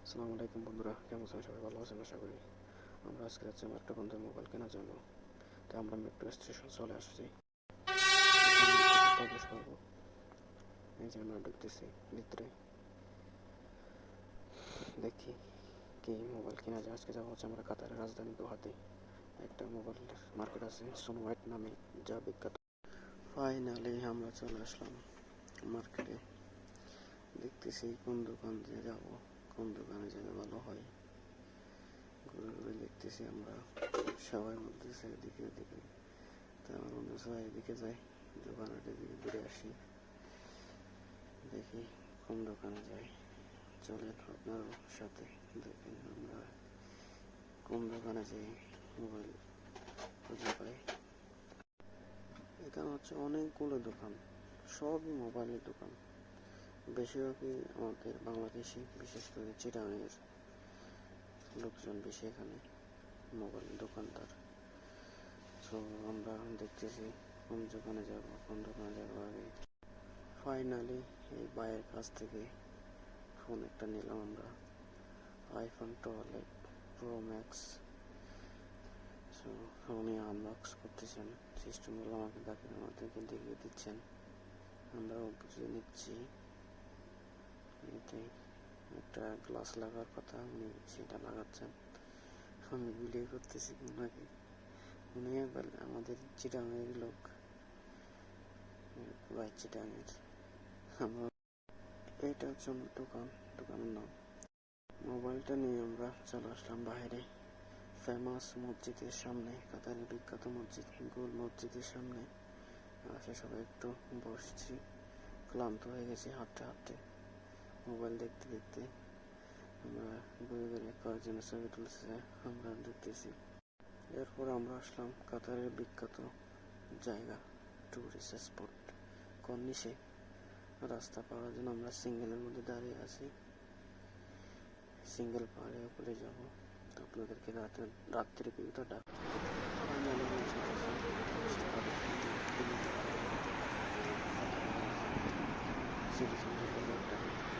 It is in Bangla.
আসসালামু আলাইকুম বন্ধুরা, কেমন আছেন? সবাই ভালো আছেন আশা করি। আমরা আজকে যাচ্ছি আমার একটা বন্ধুর মোবাইল কেনার জন্য। তো আমরা মেট্রো স্টেশন চলে আসছি, প্রবেশ করবো। এই যে আমরা ঢুকতেছি ভিতরে, দেখি কি মোবাইল কেনা যায়। আজকে যাওয়া হচ্ছে আমরা কাতারের রাজধানী দোহাতে। একটা মোবাইল মার্কেট আছে সোনো হোয়াইট নামে, যা বিখ্যাত। ফাইনালি আমরা চলে আসলাম মার্কেটে। দেখতেছি কোন দোকান দিয়ে যাবো, কোন দোকানে গেলে ভালো হয়। ঘুরে ঘুরে দেখতেছি আমরা, সবাই বলতেছে এদিকে ওদিকে। তা আমার মনে হয় এদিকে যাই, দোকানটার দিকে ঘুরে আসি, দেখি কোন দোকানে যাই। চলেন আপনারও সাথে দেখেন আমরা কোন দোকানে যাই মোবাইল খুঁজে পাই। এখানে হচ্ছে অনেকগুলো দোকান, সবই মোবাইলের দোকান। বেশিরভাগই আমাদের বাংলাদেশি, বিশেষ করে চিটাগাংয়ের লোকজন বেশি এখানে মোবাইল দোকানদার। তো আমরা দেখতেছি কোন দোকানে যাব, কোন দোকানে যাবো আগে। ফাইনালি এই ভাইয়ের কাছ থেকে ফোন একটা নিলাম আমরা, আইফোন 12 প্রো ম্যাক্স। সো উনি আনবক্স করতেছেন, সিস্টেমগুলো আমাদেরকে দেখিয়ে দিচ্ছেন, আমরাও বুঝে নিচ্ছি। এটাই একটা গ্লাস লাগার কথা, উনি সেটা লাগাচ্ছেন, আমি ভিডিও করতেছি ওনাকে। উনি আমাদের চিটাগাংয়ের লোক, ভাই চিটাগাংয়ের। আমরা এটা হচ্ছে আমার দোকানের নাম। মোবাইলটা নিয়ে আমরা চলে আসলাম বাইরে, ফেমাস মসজিদের সামনে, কাতারের বিখ্যাত মসজিদ গোল মসজিদের সামনে। আসে সবাই একটু বসছি, ক্লান্ত হয়ে গেছি হাঁটতে হাঁটতে, মোবাইল দেখতে দেখতে। আমরা ঘুরে ঘুরে কয়েকজনের ছবি তুলছে, আমরা দেখতেছি। এরপর আমরা আসলাম কাতারের বিখ্যাত জায়গা, টুরিস্ট স্পট কর্নিশে। রাস্তা পাওয়ার জন্য আমরা সিঙ্গেলের মধ্যে দাঁড়িয়ে আছি, সিঙ্গেল পাহাড়ে উপরে যাব। আপনাদেরকে রাত্রে ভিউটা ডাক সিটি সেন্টার।